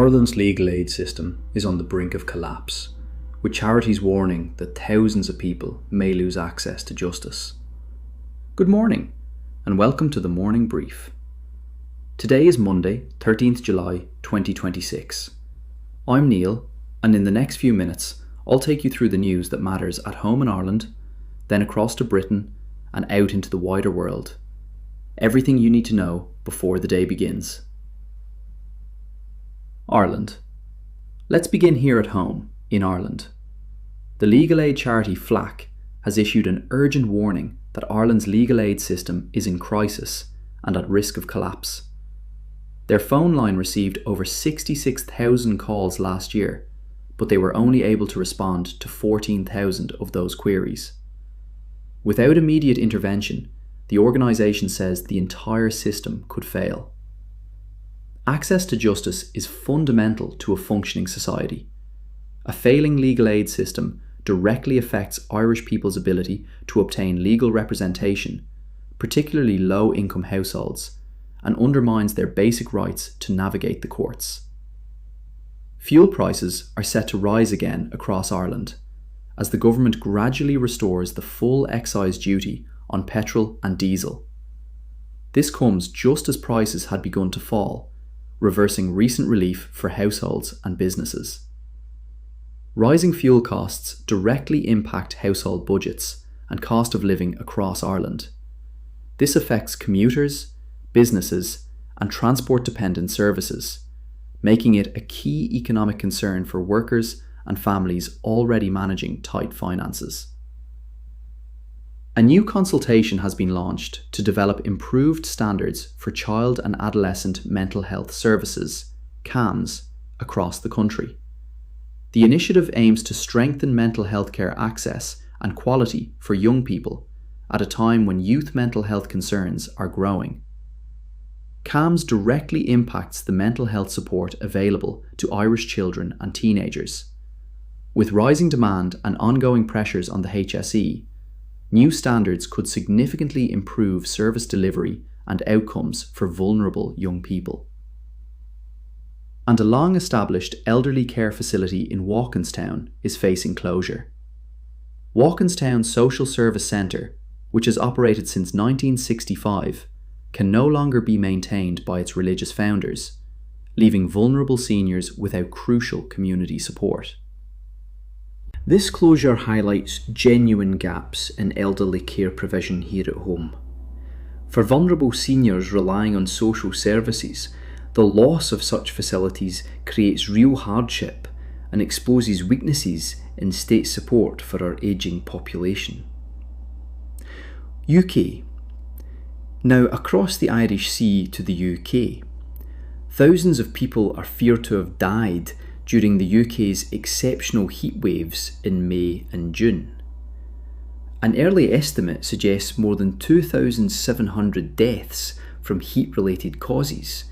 Ireland's legal aid system is on the brink of collapse, with charities warning that thousands of people may lose access to justice. Good morning, and welcome to the Morning Brief. Today is Monday, 13th July 2026. I'm Neil, and in the next few minutes, I'll take you through the news that matters at home in Ireland, then across to Britain, and out into the wider world. Everything you need to know before the day begins. Ireland. Let's begin here at home, in Ireland. The legal aid charity FLAC has issued an urgent warning that Ireland's legal aid system is in crisis and at risk of collapse. Their phone line received over 66,000 calls last year, but they were only able to respond to 14,000 of those queries. Without immediate intervention, the organisation says the entire system could fail. Access to justice is fundamental to a functioning society. A failing legal aid system directly affects Irish people's ability to obtain legal representation, particularly low-income households, and undermines their basic rights to navigate the courts. Fuel prices are set to rise again across Ireland, as the government gradually restores the full excise duty on petrol and diesel. This comes just as prices had begun to fall, reversing recent relief for households and businesses. Rising fuel costs directly impact household budgets and cost of living across Ireland. This affects commuters, businesses, and transport-dependent services, making it a key economic concern for workers and families already managing tight finances. A new consultation has been launched to develop improved standards for child and adolescent mental health services, CAMHS, across the country. The initiative aims to strengthen mental health care access and quality for young people at a time when youth mental health concerns are growing. CAMHS directly impacts the mental health support available to Irish children and teenagers. With rising demand and ongoing pressures on the HSE, new standards could significantly improve service delivery and outcomes for vulnerable young people. And a long-established elderly care facility in Walkinstown is facing closure. Walkinstown Social Service Centre, which has operated since 1965, can no longer be maintained by its religious founders, leaving vulnerable seniors without crucial community support. This closure highlights genuine gaps in elderly care provision here at home. For vulnerable seniors relying on social services, the loss of such facilities creates real hardship and exposes weaknesses in state support for our ageing population. UK. Now, across the Irish Sea to the UK, thousands of people are feared to have died during the UK's exceptional heat waves in May and June. An early estimate suggests more than 2,700 deaths from heat-related causes,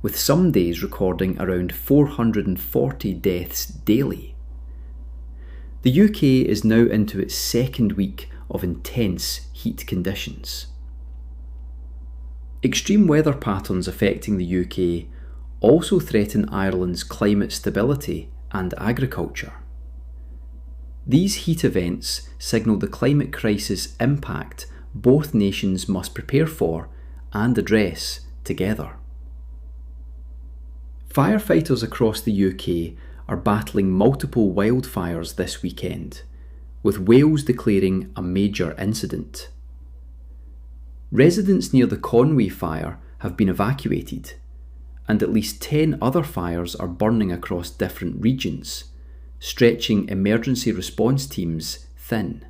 with some days recording around 440 deaths daily. The UK is now into its second week of intense heat conditions. Extreme weather patterns affecting the UK also threaten Ireland's climate stability and agriculture. These heat events signal the climate crisis impact both nations must prepare for and address together. Firefighters across the UK are battling multiple wildfires this weekend, with Wales declaring a major incident. Residents near the Conway fire have been evacuated, and at least 10 other fires are burning across different regions, stretching emergency response teams thin.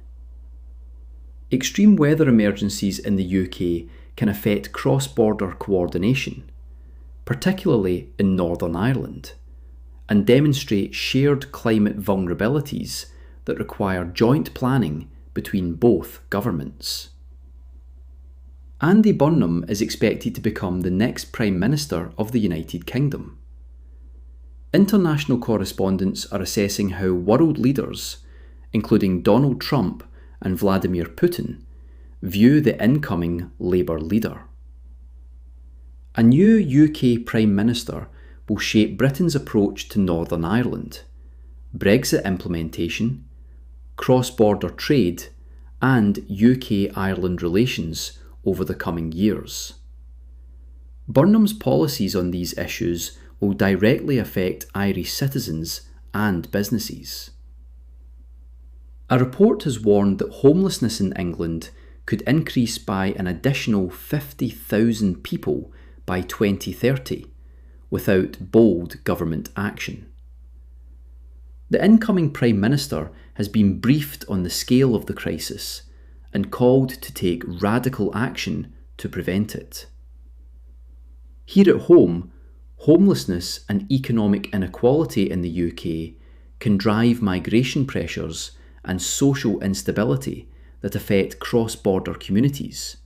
Extreme weather emergencies in the UK can affect cross-border coordination, particularly in Northern Ireland, and demonstrate shared climate vulnerabilities that require joint planning between both governments. Andy Burnham is expected to become the next Prime Minister of the United Kingdom. International correspondents are assessing how world leaders, including Donald Trump and Vladimir Putin, view the incoming Labour leader. A new UK Prime Minister will shape Britain's approach to Northern Ireland, Brexit implementation, cross-border trade, and UK-Ireland relations over the coming years. Burnham's policies on these issues will directly affect Irish citizens and businesses. A report has warned that homelessness in England could increase by an additional 50,000 people by 2030 without bold government action. The incoming Prime Minister has been briefed on the scale of the crisis and called to take radical action to prevent it. Here at home, homelessness and economic inequality in the UK can drive migration pressures and social instability that affect cross-border communities,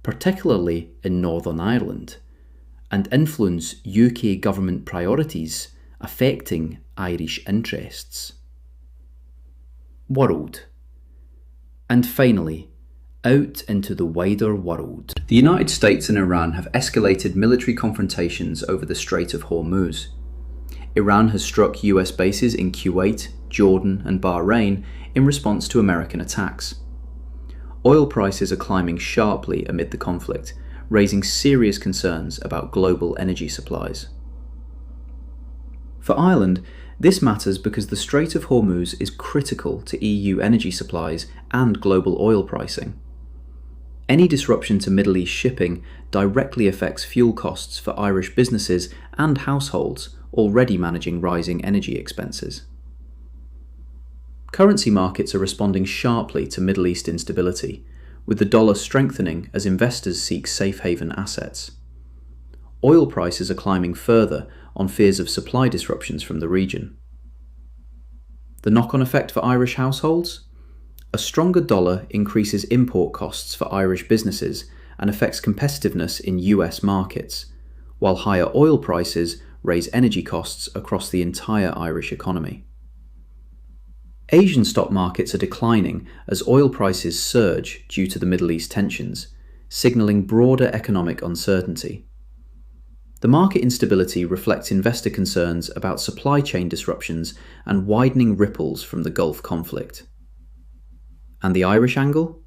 particularly in Northern Ireland, and influence UK government priorities affecting Irish interests. World. And finally, out into the wider world. The United States and Iran have escalated military confrontations over the Strait of Hormuz. Iran has struck US bases in Kuwait, Jordan, and Bahrain in response to American attacks. Oil prices are climbing sharply amid the conflict, raising serious concerns about global energy supplies. For Ireland, this matters because the Strait of Hormuz is critical to EU energy supplies and global oil pricing. Any disruption to Middle East shipping directly affects fuel costs for Irish businesses and households already managing rising energy expenses. Currency markets are responding sharply to Middle East instability, with the dollar strengthening as investors seek safe haven assets. Oil prices are climbing further on fears of supply disruptions from the region. The knock-on effect for Irish households? A stronger dollar increases import costs for Irish businesses and affects competitiveness in US markets, while higher oil prices raise energy costs across the entire Irish economy. Asian stock markets are declining as oil prices surge due to the Middle East tensions, signalling broader economic uncertainty. The market instability reflects investor concerns about supply chain disruptions and widening ripples from the Gulf conflict. And the Irish angle?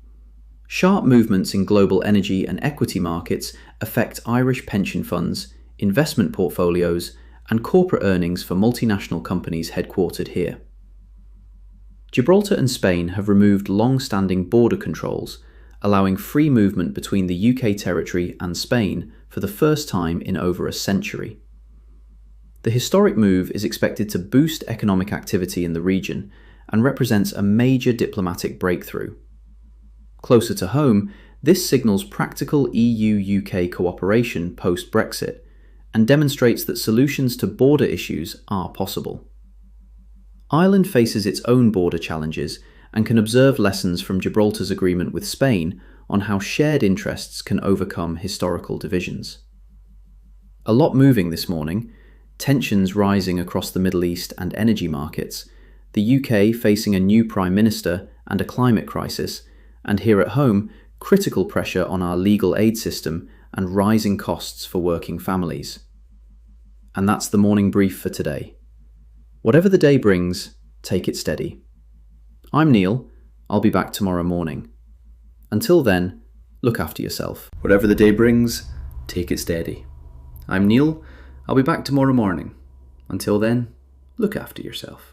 Sharp movements in global energy and equity markets affect Irish pension funds, investment portfolios, and corporate earnings for multinational companies headquartered here. Gibraltar and Spain have removed long-standing border controls, allowing free movement between the UK territory and Spain for the first time in over a century. The historic move is expected to boost economic activity in the region and represents a major diplomatic breakthrough. Closer to home, this signals practical EU-UK cooperation post-Brexit and demonstrates that solutions to border issues are possible. Ireland faces its own border challenges and can observe lessons from Gibraltar's agreement with Spain on how shared interests can overcome historical divisions. A lot moving this morning, tensions rising across the Middle East and energy markets, the UK facing a new Prime Minister and a climate crisis, and here at home, critical pressure on our legal aid system and rising costs for working families. And that's the morning brief for today. Whatever the day brings, take it steady. I'm Neil. I'll be back tomorrow morning. Until then, look after yourself. Whatever the day brings, take it steady. I'm Neil. I'll be back tomorrow morning. Until then, look after yourself.